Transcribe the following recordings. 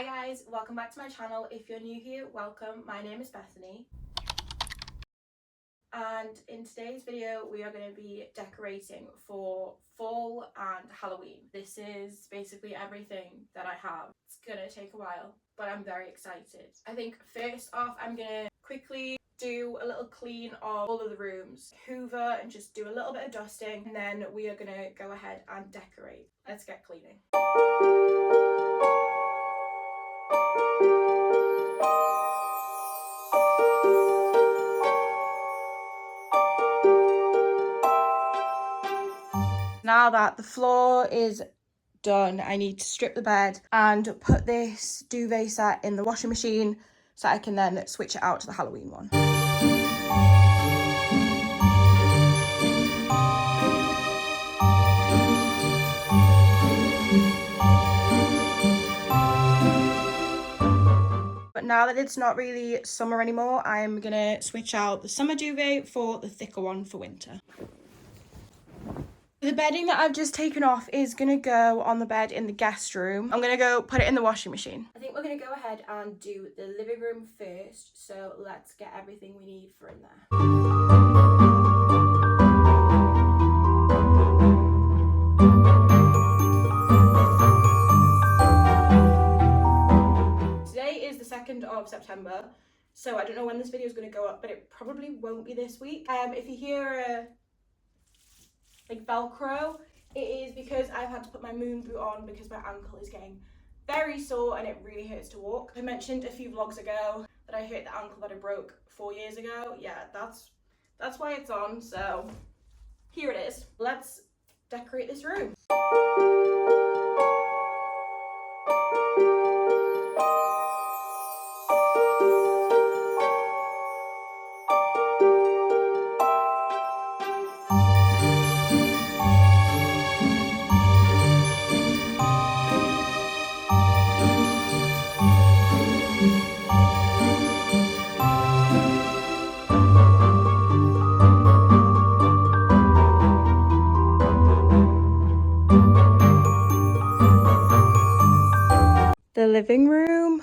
Hi guys, welcome back to my channel. If you're new here, welcome. My name is Bethany. And in today's video, we are going to be decorating for fall and Halloween. This is basically everything that I have. It's going to take a while, but I'm very excited. I think first off, I'm going to quickly do a little clean of all of the rooms, hoover and just do a little bit of dusting, and then we are going to go ahead and decorate. Let's get cleaning. Now that the floor is done, I need to strip the bed and put this duvet set in the washing machine so I can then switch it out to the Halloween one. But now that it's not really summer anymore, I'm gonna switch out the summer duvet for the thicker one for winter. The bedding that I've just taken off is going to go on the bed in the guest room. I'm going to go put it in the washing machine. I think we're going to go ahead and do the living room first. So let's get everything we need for in there. Today is the 2nd of September. So I don't know when this video is going to go up, but it probably won't be this week. If you hear like Velcro, it is because I've had to put my moon boot on because my ankle is getting very sore and it really hurts to walk. I mentioned a few vlogs ago that I hurt the ankle that I broke 4 years ago. Yeah, that's why it's on. So here it is. Let's decorate this room. The living room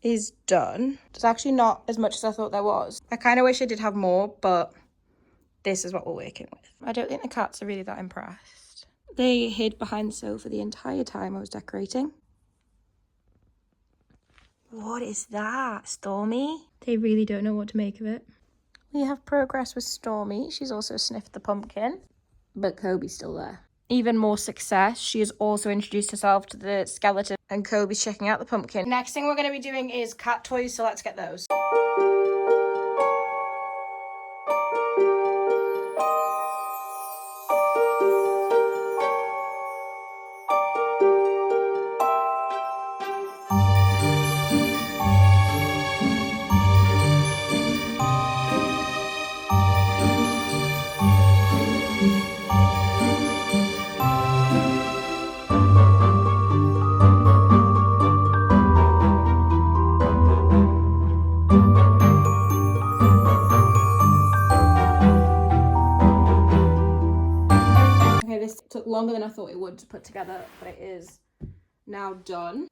is done. It's actually not as much as I thought there was. I kind of wish I did have more, but this is what we're working with. I don't think the cats are really that impressed. They hid behind the sofa the entire time I was decorating. What is that, Stormy? They really don't know what to make of it. We have progress with Stormy. She's also sniffed the pumpkin, but Kobe's still there. Even more success, she has also introduced herself to the skeleton and Kobe's checking out the pumpkin. Next thing we're going to be doing is cat toys, so let's get those. This took longer than I thought it would to put together, but it is now done.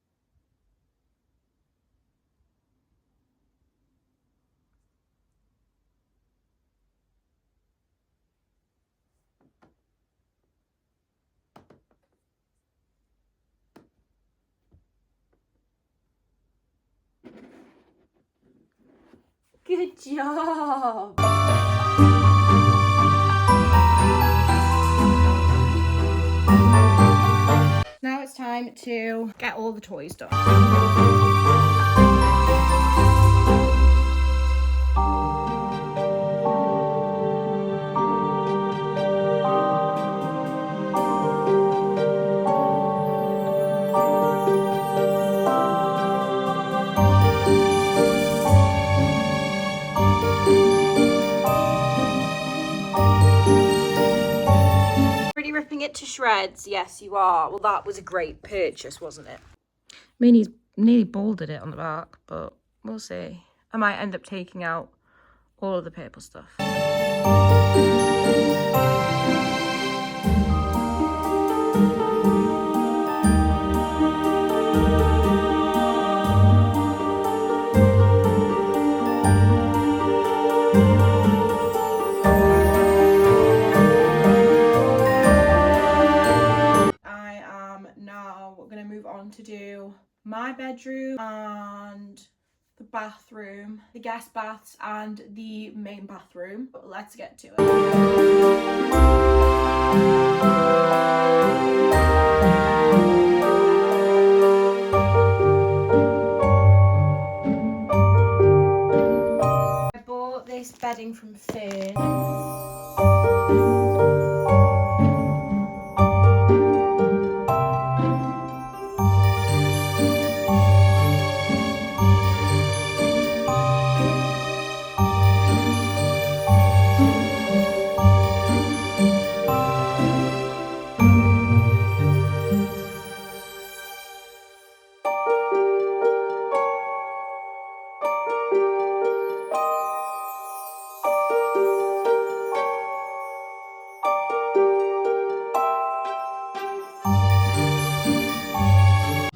Good job! Now it's time to get all the toys done. Ripping it to shreds. Yes, you are. Well, that was a great purchase, wasn't it? I mean, he's nearly balded it on the back, but we'll see. I might end up taking out all of the purple stuff. on to do my bedroom and the bathroom, the guest baths and the main bathroom. But let's get to it. I bought this bedding from Fern.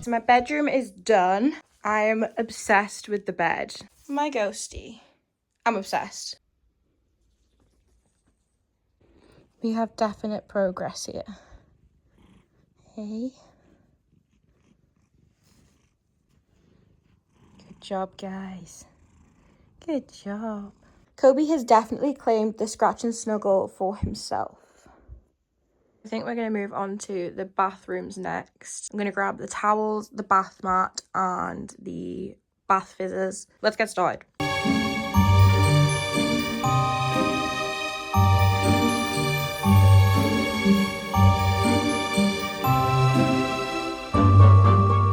So my bedroom is done. I am obsessed with the bed. My ghosty. I'm obsessed. We have definite progress here. Hey. Good job, guys. Good job. Kobe has definitely claimed the scratch and snuggle for himself. I think we're going to move on to the bathrooms next. I'm going to grab the towels, the bath mat, and the bath fizzers. Let's get started.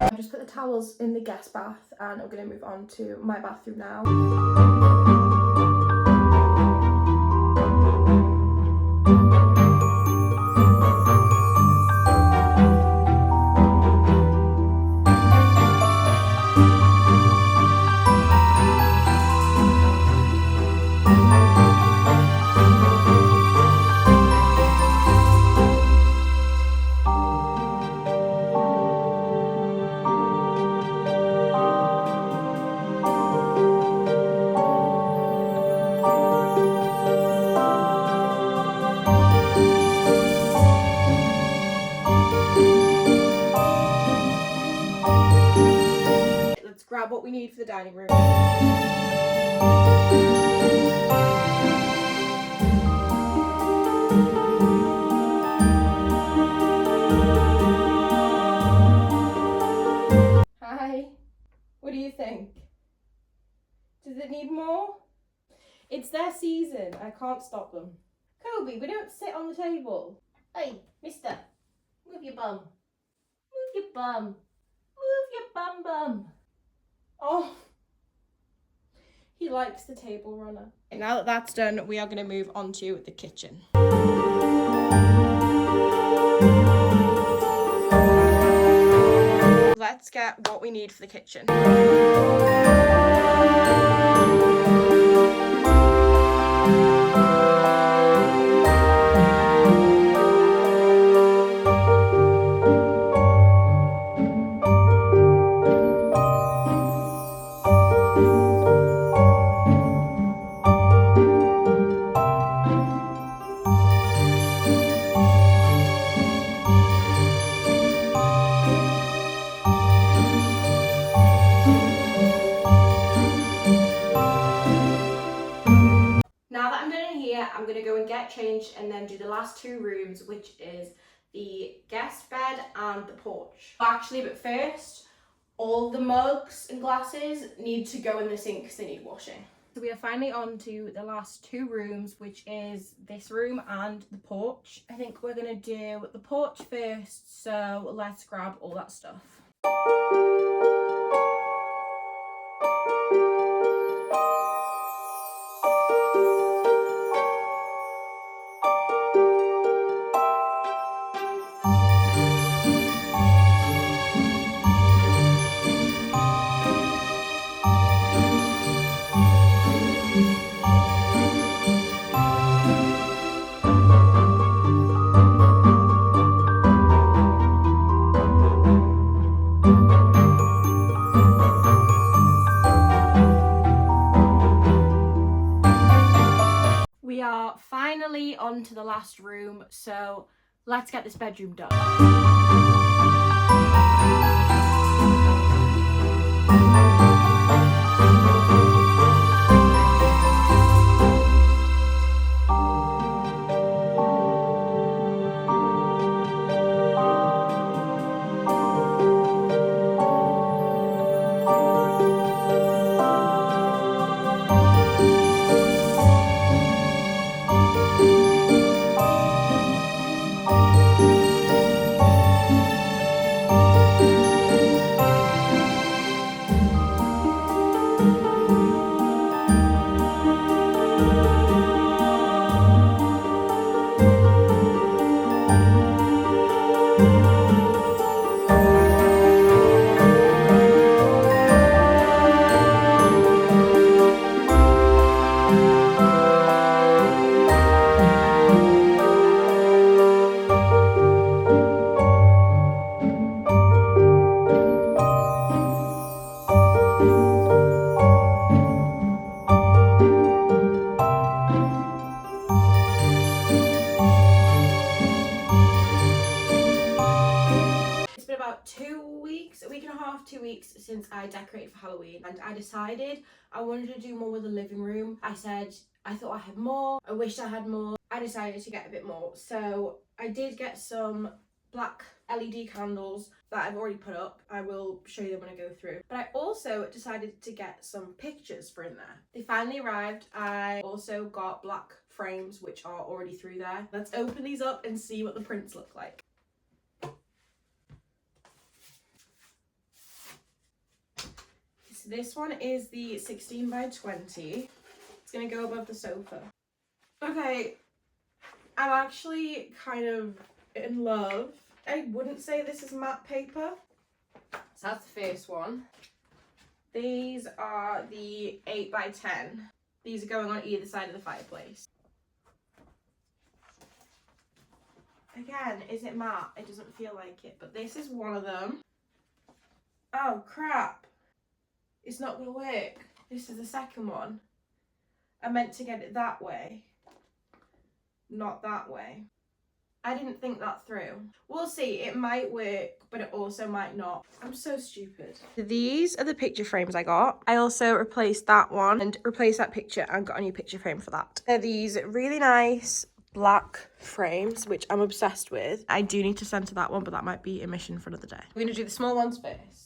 I've just put the towels in the guest bath and I'm going to move on to my bathroom now. Grab what we need for the dining room. Hi, what do you think? Does it need more? It's their season, I can't stop them. Kobe, we don't sit on the table. Hey, mister, move your bum. Move your bum. Move your bum bum. Oh, he likes the table runner. And now that that's done, we are going to move on to the kitchen. Let's get what we need for the kitchen. I'm going to go and get changed and then do the last two rooms, which is the guest bed and the porch. Actually, but first, all the mugs and glasses need to go in the sink because they need washing. So we are finally on to the last two rooms, which is this room and the porch. I think we're going to do the porch first, so let's grab all that stuff. We are finally on to the last room, so let's get this bedroom done. 1.5 to 2 weeks since I decorated for Halloween, and I decided I wanted to do more with the living room. I said I thought I had more, I wished I had more. I decided to get a bit more, so I did get some black LED candles that I've already put up. I will show you them when I go through. But I also decided to get some pictures for in there. They finally arrived. I also got black frames which are already through there. Let's open these up and see what the prints look like. So this one is the 16 by 20. It's gonna go above the sofa. Okay, I'm actually kind of in love. I wouldn't say this is matte paper. So that's the first one. These are the 8 by 10. These are going on either side of the fireplace. Again, is it matte? It doesn't feel like it, but this is one of them. Oh crap. It's not gonna work. This is the second one. I meant to get it that way, not that way. I didn't think that through. We'll see, it might work, but it also might not. I'm so stupid. These are the picture frames I got. I also replaced that one and replaced that picture and got a new picture frame for that. They're these really nice black frames, which I'm obsessed with. I do need to center that one, but that might be a mission for another day. We're gonna do the small ones first.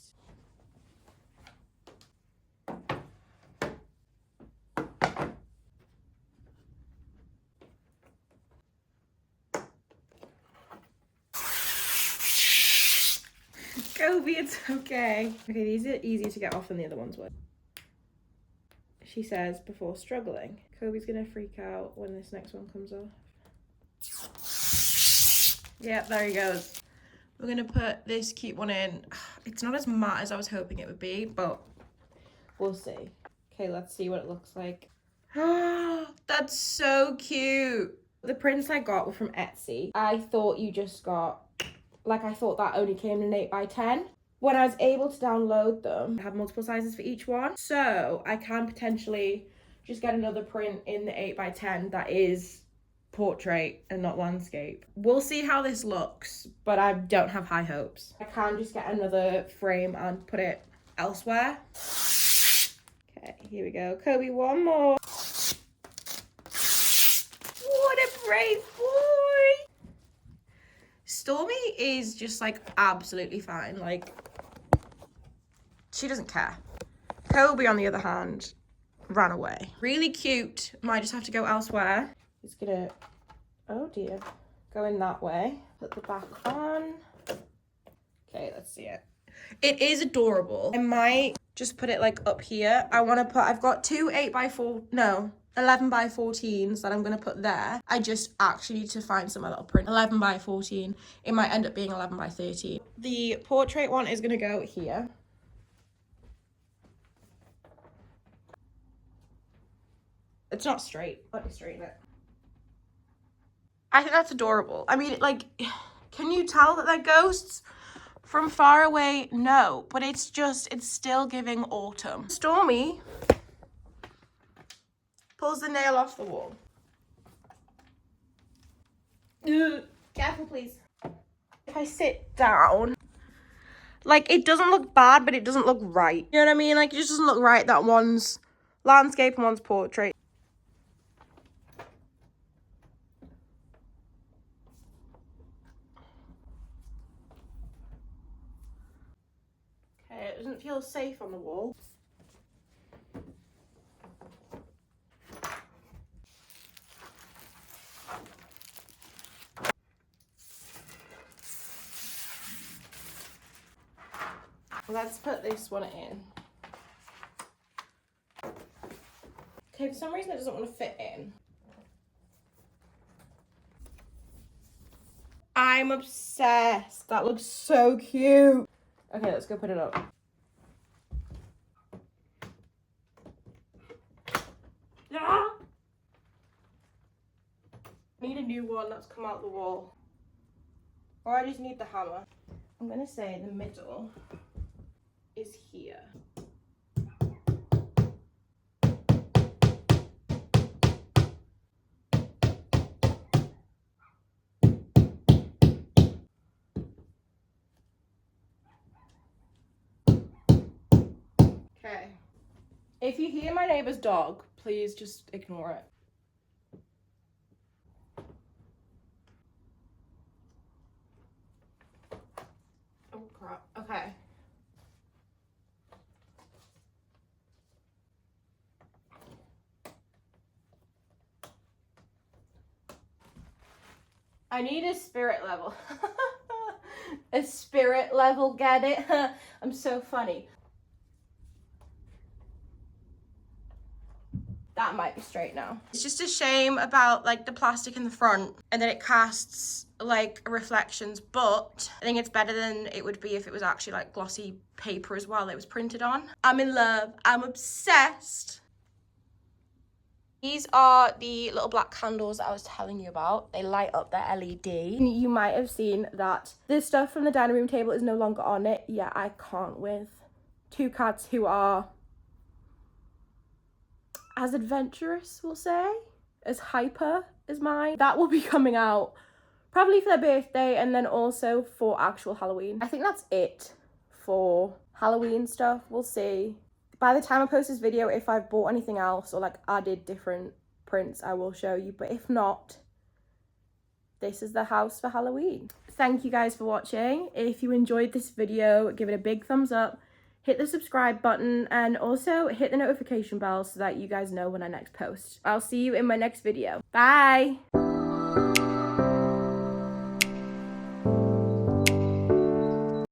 Kobe, it's okay. Okay, these are easier to get off than the other ones were. She says, before struggling. Kobe's gonna freak out when this next one comes off. Yeah, there he goes. We're gonna put this cute one in. It's not as matte as I was hoping it would be, but we'll see. Okay, let's see what it looks like. That's so cute. The prints I got were from Etsy. I thought you just got, like, I thought that only came in an 8 by 10. When I was able to download them, I have multiple sizes for each one. So I can potentially just get another print in the 8 by 10 that is portrait and not landscape. We'll see how this looks, but I don't have high hopes. I can just get another frame and put it elsewhere. Okay, here we go. Kobe, one more. What a brave boy. Stormy is just like absolutely fine. Like, she doesn't care. Kobe, on the other hand, ran away. Really cute. Might just have to go elsewhere. It's gonna, oh dear, go in that way. Put the back on. Okay, let's see it. It is adorable. I might just put it like up here. I've got two 8 by 4, no, 11 by 14s that I'm gonna put there. I just actually need to find some little print. 11 by 14. It might end up being 11 by 13. The portrait one is gonna go here. It's not straight. Let me straighten it. I think that's adorable. I mean, like, can you tell that they're ghosts? From far away, no. But it's still giving autumn. Stormy pulls the nail off the wall. Ugh. Careful, please. If I sit down, like, it doesn't look bad, but it doesn't look right. You know what I mean? Like, it just doesn't look right that one's landscape and one's portrait. Okay, it doesn't feel safe on the wall. Let's put this one in. Okay, for some reason it doesn't want to fit in. I'm obsessed. That looks so cute. Okay, let's go put it up. Ah! I need a new one that's come out the wall. Or I just need the hammer. I'm gonna say the middle is here. If you hear my neighbour's dog, please just ignore it. Oh crap, okay. I need a spirit level. A spirit level, get it? I'm so funny. That might be straight now. It's just a shame about like the plastic in the front and then it casts like reflections, but I think it's better than it would be if it was actually like glossy paper as well it was printed on. I'm in love, I'm obsessed. These are the little black candles that I was telling you about. They light up their LED. You might have seen that this stuff from the dining room table is no longer on it. Yeah, I can't with two cats who are as adventurous, we'll say, as hyper as mine. That will be coming out probably for their birthday and then also for actual Halloween. I think that's it for Halloween stuff. We'll see. By the time I post this video, if I've bought anything else or like added different prints, I will show you. But if not, this is the house for Halloween. Thank you guys for watching. If you enjoyed this video, give it a big thumbs up, hit the subscribe button, and also hit the notification bell so that you guys know when I next post. I'll see you in my next video. Bye!